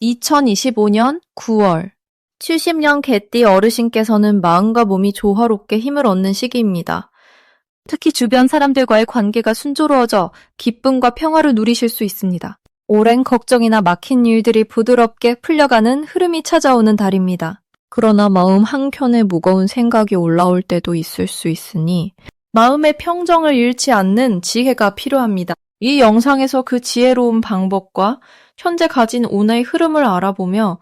2025년 9월 70년 개띠 어르신께서는 마음과 몸이 조화롭게 힘을 얻는 시기입니다. 특히 주변 사람들과의 관계가 순조로워져 기쁨과 평화를 누리실 수 있습니다. 오랜 걱정이나 막힌 일들이 부드럽게 풀려가는 흐름이 찾아오는 달입니다. 그러나 마음 한켠에 무거운 생각이 올라올 때도 있을 수 있으니 마음의 평정을 잃지 않는 지혜가 필요합니다. 이 영상에서 그 지혜로운 방법과 현재 가진 운의 흐름을 알아보며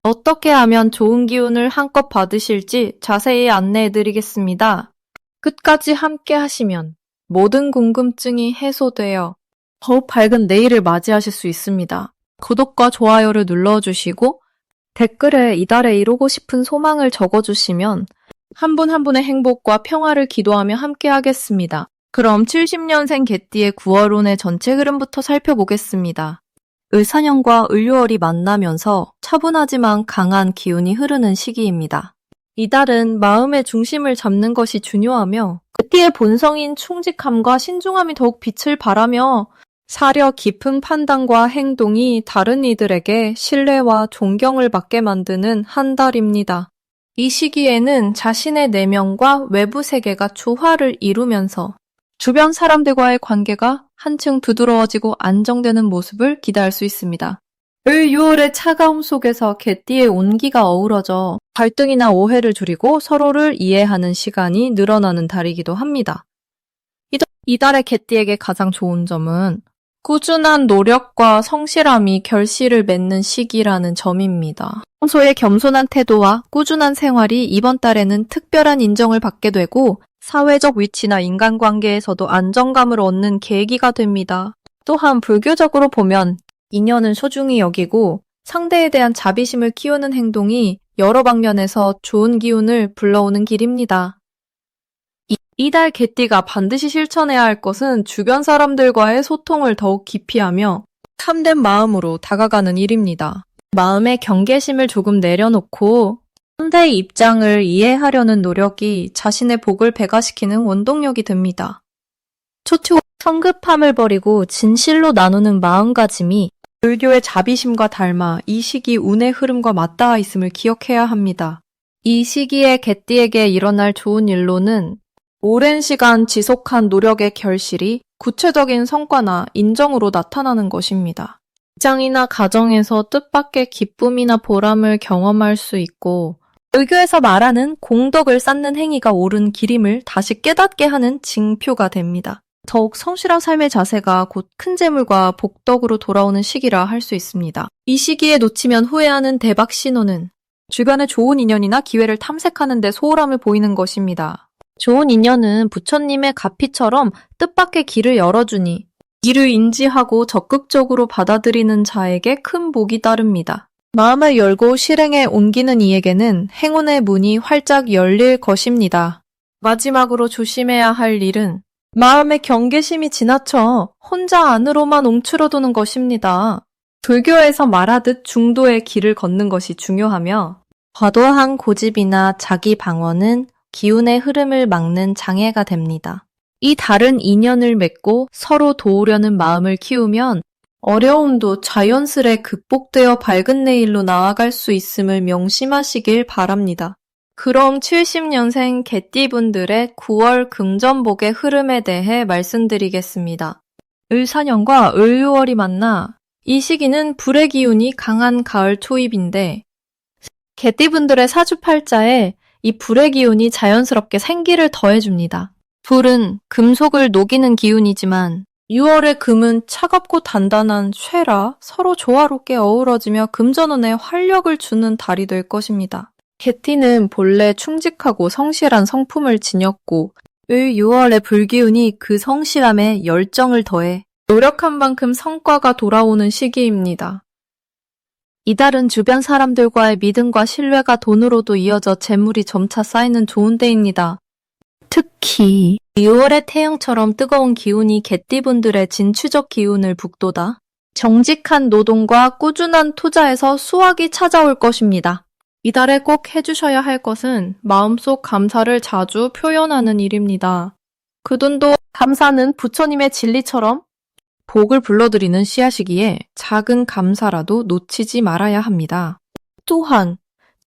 어떻게 하면 좋은 기운을 한껏 받으실지 자세히 안내해드리겠습니다. 끝까지 함께 하시면 모든 궁금증이 해소되어 더욱 밝은 내일을 맞이하실 수 있습니다. 구독과 좋아요를 눌러주시고 댓글에 이달에 이루고 싶은 소망을 적어주시면 한 분 한 분의 행복과 평화를 기도하며 함께 하겠습니다. 그럼 70년생 개띠의 9월운의 전체 흐름부터 살펴보겠습니다. 을사년과 을유월이 만나면서 차분하지만 강한 기운이 흐르는 시기입니다. 이달은 마음의 중심을 잡는 것이 중요하며 개띠의 본성인 충직함과 신중함이 더욱 빛을 발하며 사려 깊은 판단과 행동이 다른 이들에게 신뢰와 존경을 받게 만드는 한 달입니다. 이 시기에는 자신의 내면과 외부 세계가 조화를 이루면서 주변 사람들과의 관계가 한층 부드러워지고 안정되는 모습을 기대할 수 있습니다. 을-유월의 차가움 속에서 개띠의 온기가 어우러져 갈등이나 오해를 줄이고 서로를 이해하는 시간이 늘어나는 달이기도 합니다. 이달의 개띠에게 가장 좋은 점은 꾸준한 노력과 성실함이 결실을 맺는 시기라는 점입니다. 평소의 겸손한 태도와 꾸준한 생활이 이번 달에는 특별한 인정을 받게 되고 사회적 위치나 인간관계에서도 안정감을 얻는 계기가 됩니다. 또한 불교적으로 보면 인연은 소중히 여기고 상대에 대한 자비심을 키우는 행동이 여러 방면에서 좋은 기운을 불러오는 길입니다. 이달 개띠가 반드시 실천해야 할 것은 주변 사람들과의 소통을 더욱 깊이 하며 참된 마음으로 다가가는 일입니다. 마음의 경계심을 조금 내려놓고 상대의 입장을 이해하려는 노력이 자신의 복을 배가시키는 원동력이 됩니다. 초추 성급함을 버리고 진실로 나누는 마음가짐이 불교의 자비심과 닮아 이 시기 운의 흐름과 맞닿아 있음을 기억해야 합니다. 이 시기에 개띠에게 일어날 좋은 일로는 오랜 시간 지속한 노력의 결실이 구체적인 성과나 인정으로 나타나는 것입니다. 직장이나 가정에서 뜻밖의 기쁨이나 보람을 경험할 수 있고 불교에서 말하는 공덕을 쌓는 행위가 옳은 길임을 다시 깨닫게 하는 징표가 됩니다. 더욱 성실한 삶의 자세가 곧 큰 재물과 복덕으로 돌아오는 시기라 할 수 있습니다. 이 시기에 놓치면 후회하는 대박 신호는 주변의 좋은 인연이나 기회를 탐색하는 데 소홀함을 보이는 것입니다. 좋은 인연은 부처님의 가피처럼 뜻밖의 길을 열어주니 이를 인지하고 적극적으로 받아들이는 자에게 큰 복이 따릅니다. 마음을 열고 실행에 옮기는 이에게는 행운의 문이 활짝 열릴 것입니다. 마지막으로 조심해야 할 일은 마음의 경계심이 지나쳐 혼자 안으로만 움츠러드는 것입니다. 불교에서 말하듯 중도의 길을 걷는 것이 중요하며 과도한 고집이나 자기 방어는 기운의 흐름을 막는 장애가 됩니다. 이 다른 인연을 맺고 서로 도우려는 마음을 키우면 어려움도 자연스레 극복되어 밝은 내일로 나아갈 수 있음을 명심하시길 바랍니다. 그럼 70년생 개띠분들의 9월 금전복의 흐름에 대해 말씀드리겠습니다. 을사년과 을유월이 만나 이 시기는 불의 기운이 강한 가을 초입인데 개띠분들의 사주팔자에 이 불의 기운이 자연스럽게 생기를 더해줍니다. 불은 금속을 녹이는 기운이지만 6월의 금은 차갑고 단단한 쇠라 서로 조화롭게 어우러지며 금전운에 활력을 주는 달이 될 것입니다. 개띠는 본래 충직하고 성실한 성품을 지녔고 6월의 불기운이 그 성실함에 열정을 더해 노력한 만큼 성과가 돌아오는 시기입니다. 이달은 주변 사람들과의 믿음과 신뢰가 돈으로도 이어져 재물이 점차 쌓이는 좋은 때입니다. 특히 6월의 태양처럼 뜨거운 기운이 개띠분들의 진취적 기운을 북돋아 정직한 노동과 꾸준한 투자에서 수확이 찾아올 것입니다. 이달에 꼭 해주셔야 할 것은 마음속 감사를 자주 표현하는 일입니다. 그 돈도 감사는 부처님의 진리처럼 복을 불러들이는 씨앗이기에 작은 감사라도 놓치지 말아야 합니다. 또한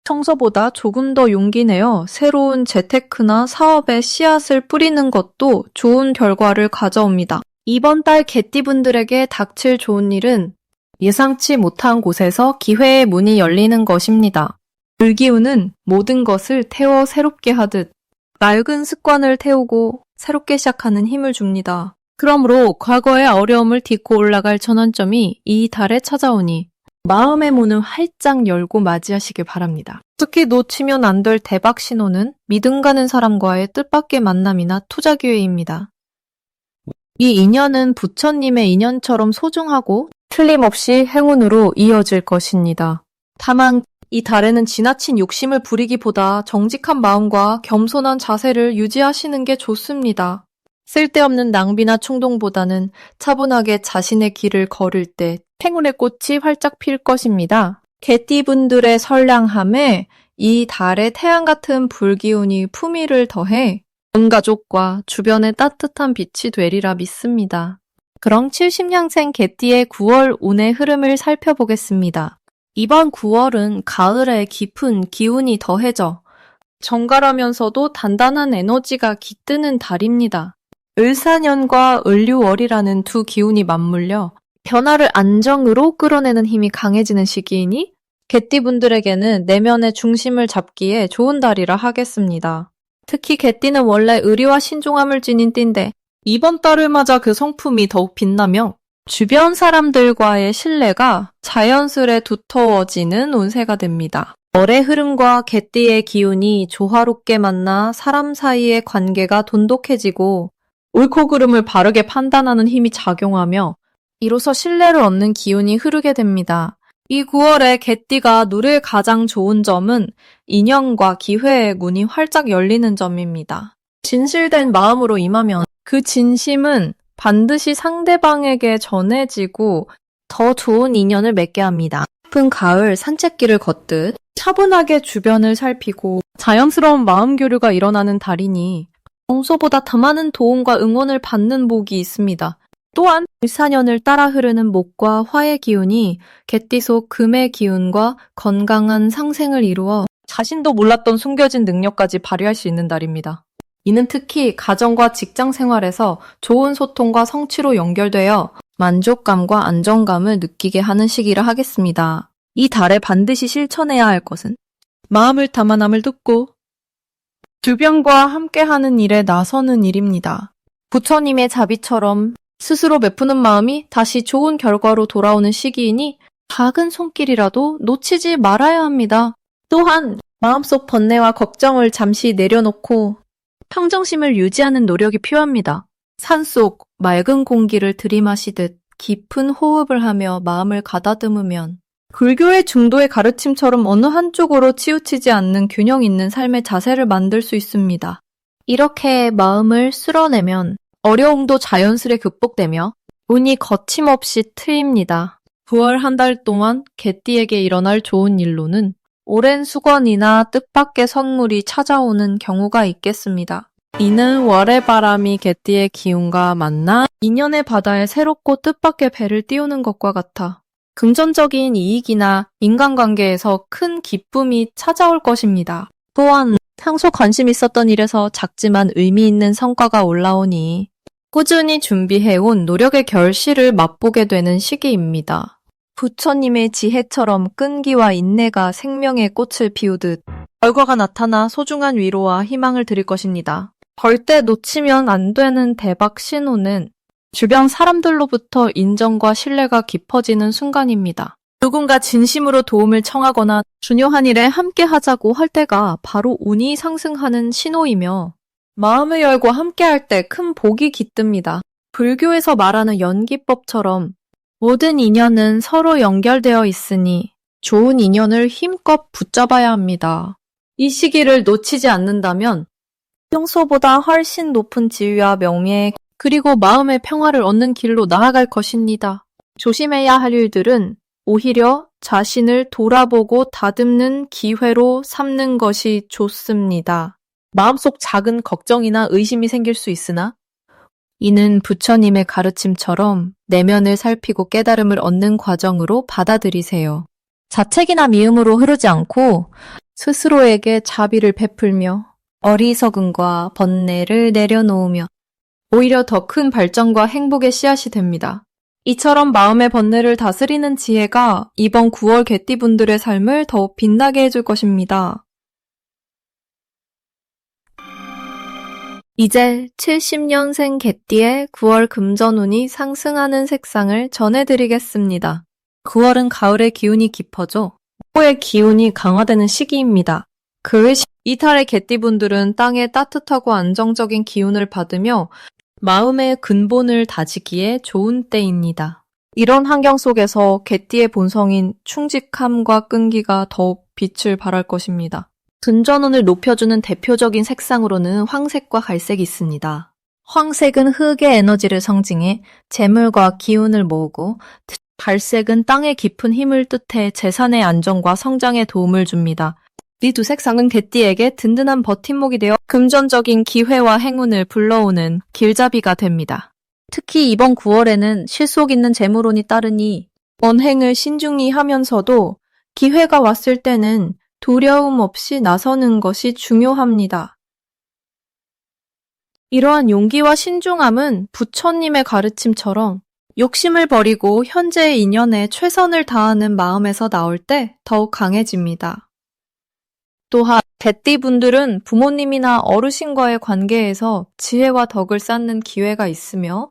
평소보다 조금 더 용기 내어 새로운 재테크나 사업에 씨앗을 뿌리는 것도 좋은 결과를 가져옵니다. 이번 달 개띠분들에게 닥칠 좋은 일은 예상치 못한 곳에서 기회의 문이 열리는 것입니다. 불기운은 모든 것을 태워 새롭게 하듯 낡은 습관을 태우고 새롭게 시작하는 힘을 줍니다. 그러므로 과거의 어려움을 딛고 올라갈 전환점이 이 달에 찾아오니 마음의 문을 활짝 열고 맞이하시길 바랍니다. 특히 놓치면 안 될 대박 신호는 믿음 가는 사람과의 뜻밖의 만남이나 투자 기회입니다. 이 인연은 부처님의 인연처럼 소중하고 틀림없이 행운으로 이어질 것입니다. 다만 이 달에는 지나친 욕심을 부리기보다 정직한 마음과 겸손한 자세를 유지하시는 게 좋습니다. 쓸데없는 낭비나 충동보다는 차분하게 자신의 길을 걸을 때 행운의 꽃이 활짝 필 것입니다. 개띠분들의 선량함에 이 달의 태양 같은 불기운이 품위를 더해 온 가족과 주변에 따뜻한 빛이 되리라 믿습니다. 그럼 70년생 개띠의 9월 운의 흐름을 살펴보겠습니다. 이번 9월은 가을에 깊은 기운이 더해져 정갈하면서도 단단한 에너지가 깃드는 달입니다. 을사년과 을류월이라는 두 기운이 맞물려 변화를 안정으로 끌어내는 힘이 강해지는 시기이니 개띠분들에게는 내면의 중심을 잡기에 좋은 달이라 하겠습니다. 특히 개띠는 원래 의리와 신중함을 지닌 띠인데 이번 달을 맞아 그 성품이 더욱 빛나며 주변 사람들과의 신뢰가 자연스레 두터워지는 운세가 됩니다. 월의 흐름과 개띠의 기운이 조화롭게 만나 사람 사이의 관계가 돈독해지고 옳고 그름을 바르게 판단하는 힘이 작용하며 이로써 신뢰를 얻는 기운이 흐르게 됩니다. 이 9월에 개띠가 누릴 가장 좋은 점은 인연과 기회의 문이 활짝 열리는 점입니다. 진실된 마음으로 임하면 그 진심은 반드시 상대방에게 전해지고 더 좋은 인연을 맺게 합니다. 깊은 가을 산책길을 걷듯 차분하게 주변을 살피고 자연스러운 마음 교류가 일어나는 달이니 평소보다 더 많은 도움과 응원을 받는 복이 있습니다. 또한 을사년을 따라 흐르는 목과 화의 기운이 개띠 속 금의 기운과 건강한 상생을 이루어 자신도 몰랐던 숨겨진 능력까지 발휘할 수 있는 달입니다. 이는 특히 가정과 직장 생활에서 좋은 소통과 성취로 연결되어 만족감과 안정감을 느끼게 하는 시기라 하겠습니다. 이 달에 반드시 실천해야 할 것은 마음을 담아 남을 듣고 주변과 함께하는 일에 나서는 일입니다. 부처님의 자비처럼 스스로 베푸는 마음이 다시 좋은 결과로 돌아오는 시기이니 작은 손길이라도 놓치지 말아야 합니다. 또한 마음속 번뇌와 걱정을 잠시 내려놓고 평정심을 유지하는 노력이 필요합니다. 산속 맑은 공기를 들이마시듯 깊은 호흡을 하며 마음을 가다듬으면 불교의 중도의 가르침처럼 어느 한쪽으로 치우치지 않는 균형 있는 삶의 자세를 만들 수 있습니다. 이렇게 마음을 쓸어내면 어려움도 자연스레 극복되며 운이 거침없이 트입니다. 9월 한 달 동안 개띠에게 일어날 좋은 일로는 오랜 수건이나 뜻밖의 선물이 찾아오는 경우가 있겠습니다. 이는 월의 바람이 개띠의 기운과 만나 인연의 바다에 새롭고 뜻밖의 배를 띄우는 것과 같아 금전적인 이익이나 인간관계에서 큰 기쁨이 찾아올 것입니다. 또한 평소 관심 있었던 일에서 작지만 의미 있는 성과가 올라오니 꾸준히 준비해온 노력의 결실을 맛보게 되는 시기입니다. 부처님의 지혜처럼 끈기와 인내가 생명의 꽃을 피우듯 결과가 나타나 소중한 위로와 희망을 드릴 것입니다. 절대 놓치면 안 되는 대박 신호는 주변 사람들로부터 인정과 신뢰가 깊어지는 순간입니다. 누군가 진심으로 도움을 청하거나 중요한 일에 함께 하자고 할 때가 바로 운이 상승하는 신호이며 마음을 열고 함께할 때 큰 복이 깃듭니다. 불교에서 말하는 연기법처럼 모든 인연은 서로 연결되어 있으니 좋은 인연을 힘껏 붙잡아야 합니다. 이 시기를 놓치지 않는다면 평소보다 훨씬 높은 지위와 명예 그리고 마음의 평화를 얻는 길로 나아갈 것입니다. 조심해야 할 일들은 오히려 자신을 돌아보고 다듬는 기회로 삼는 것이 좋습니다. 마음속 작은 걱정이나 의심이 생길 수 있으나 이는 부처님의 가르침처럼 내면을 살피고 깨달음을 얻는 과정으로 받아들이세요. 자책이나 미움으로 흐르지 않고 스스로에게 자비를 베풀며 어리석음과 번뇌를 내려놓으며 오히려 더 큰 발전과 행복의 씨앗이 됩니다. 이처럼 마음의 번뇌를 다스리는 지혜가 이번 9월 개띠분들의 삶을 더욱 빛나게 해줄 것입니다. 이제 70년생 개띠의 9월 금전운이 상승하는 색상을 전해드리겠습니다. 9월은 가을의 기운이 깊어져 호의 기운이 강화되는 시기입니다. 이달의 개띠분들은 땅의 따뜻하고 안정적인 기운을 받으며 마음의 근본을 다지기에 좋은 때입니다. 이런 환경 속에서 개띠의 본성인 충직함과 끈기가 더욱 빛을 발할 것입니다. 금전운을 높여주는 대표적인 색상으로는 황색과 갈색이 있습니다. 황색은 흙의 에너지를 상징해 재물과 기운을 모으고, 갈색은 땅의 깊은 힘을 뜻해 재산의 안정과 성장에 도움을 줍니다. 이 두 색상은 개띠에게 든든한 버팀목이 되어 금전적인 기회와 행운을 불러오는 길잡이가 됩니다. 특히 이번 9월에는 실속 있는 재물운이 따르니 언행을 신중히 하면서도 기회가 왔을 때는 두려움 없이 나서는 것이 중요합니다. 이러한 용기와 신중함은 부처님의 가르침처럼 욕심을 버리고 현재의 인연에 최선을 다하는 마음에서 나올 때 더욱 강해집니다. 또한 개띠분들은 부모님이나 어르신과의 관계에서 지혜와 덕을 쌓는 기회가 있으며,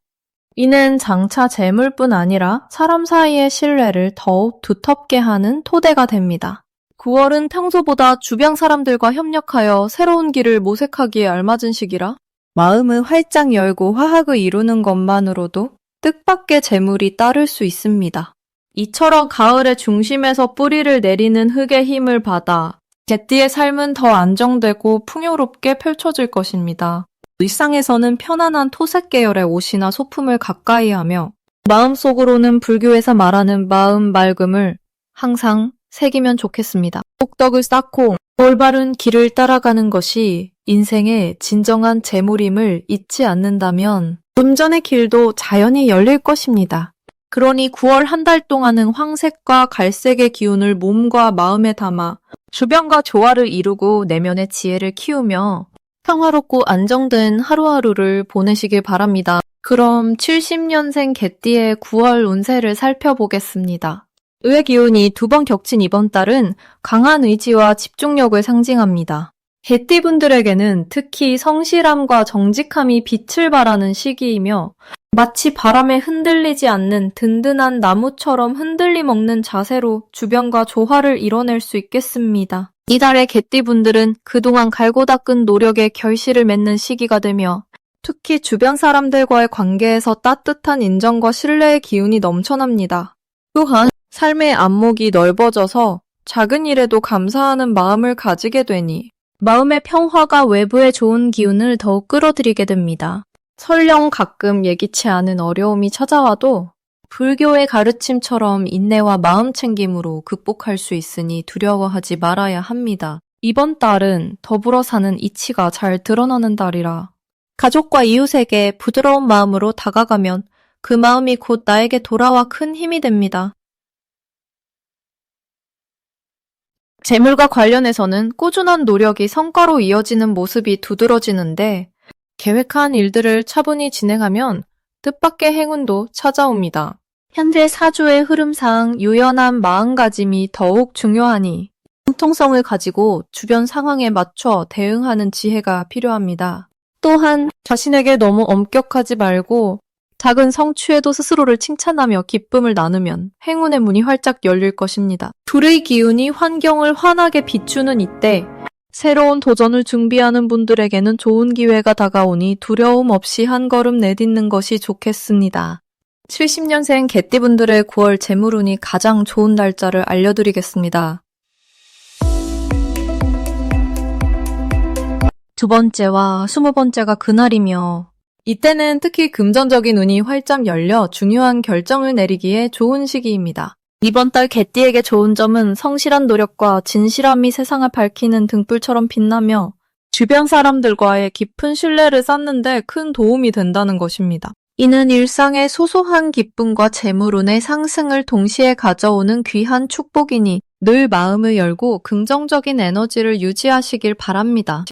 이는 장차 재물뿐 아니라 사람 사이의 신뢰를 더욱 두텁게 하는 토대가 됩니다. 9월은 평소보다 주변 사람들과 협력하여 새로운 길을 모색하기에 알맞은 시기라 마음을 활짝 열고 화합을 이루는 것만으로도 뜻밖의 재물이 따를 수 있습니다. 이처럼 가을의 중심에서 뿌리를 내리는 흙의 힘을 받아 개띠의 삶은 더 안정되고 풍요롭게 펼쳐질 것입니다. 일상에서는 편안한 토색 계열의 옷이나 소품을 가까이 하며 마음속으로는 불교에서 말하는 마음 맑음을 항상 새기면 좋겠습니다. 복덕을 쌓고 올바른 길을 따라가는 것이 인생의 진정한 재물임을 잊지 않는다면 금전의 길도 자연히 열릴 것입니다. 그러니 9월 한 달 동안은 황색과 갈색의 기운을 몸과 마음에 담아 주변과 조화를 이루고 내면의 지혜를 키우며 평화롭고 안정된 하루하루를 보내시길 바랍니다. 그럼 70년생 개띠의 9월 운세를 살펴보겠습니다. 의의 기운이 두 번 겹친 이번 달은 강한 의지와 집중력을 상징합니다. 개띠분들에게는 특히 성실함과 정직함이 빛을 발하는 시기이며 마치 바람에 흔들리지 않는 든든한 나무처럼 흔들림 없는 자세로 주변과 조화를 이뤄낼 수 있겠습니다. 이달의 개띠분들은 그동안 갈고 닦은 노력에 결실을 맺는 시기가 되며 특히 주변 사람들과의 관계에서 따뜻한 인정과 신뢰의 기운이 넘쳐납니다. 또한 삶의 안목이 넓어져서 작은 일에도 감사하는 마음을 가지게 되니 마음의 평화가 외부의 좋은 기운을 더욱 끌어들이게 됩니다. 설령 가끔 예기치 않은 어려움이 찾아와도 불교의 가르침처럼 인내와 마음 챙김으로 극복할 수 있으니 두려워하지 말아야 합니다. 이번 달은 더불어 사는 이치가 잘 드러나는 달이라 가족과 이웃에게 부드러운 마음으로 다가가면 그 마음이 곧 나에게 돌아와 큰 힘이 됩니다. 재물과 관련해서는 꾸준한 노력이 성과로 이어지는 모습이 두드러지는데 계획한 일들을 차분히 진행하면 뜻밖의 행운도 찾아옵니다. 현재 사주의 흐름상 유연한 마음가짐이 더욱 중요하니 융통성을 가지고 주변 상황에 맞춰 대응하는 지혜가 필요합니다. 또한 자신에게 너무 엄격하지 말고 작은 성취에도 스스로를 칭찬하며 기쁨을 나누면 행운의 문이 활짝 열릴 것입니다. 불의 기운이 환경을 환하게 비추는 이때 새로운 도전을 준비하는 분들에게는 좋은 기회가 다가오니 두려움 없이 한 걸음 내딛는 것이 좋겠습니다. 70년생 개띠분들의 9월 재물운이 가장 좋은 날짜를 알려드리겠습니다. 두 번째와 20번째가 그날이며 이때는 특히 금전적인 운이 활짝 열려 중요한 결정을 내리기에 좋은 시기입니다. 이번 달 개띠에게 좋은 점은 성실한 노력과 진실함이 세상을 밝히는 등불처럼 빛나며 주변 사람들과의 깊은 신뢰를 쌓는데 큰 도움이 된다는 것입니다. 이는 일상의 소소한 기쁨과 재물운의 상승을 동시에 가져오는 귀한 축복이니 늘 마음을 열고 긍정적인 에너지를 유지하시길 바랍니다.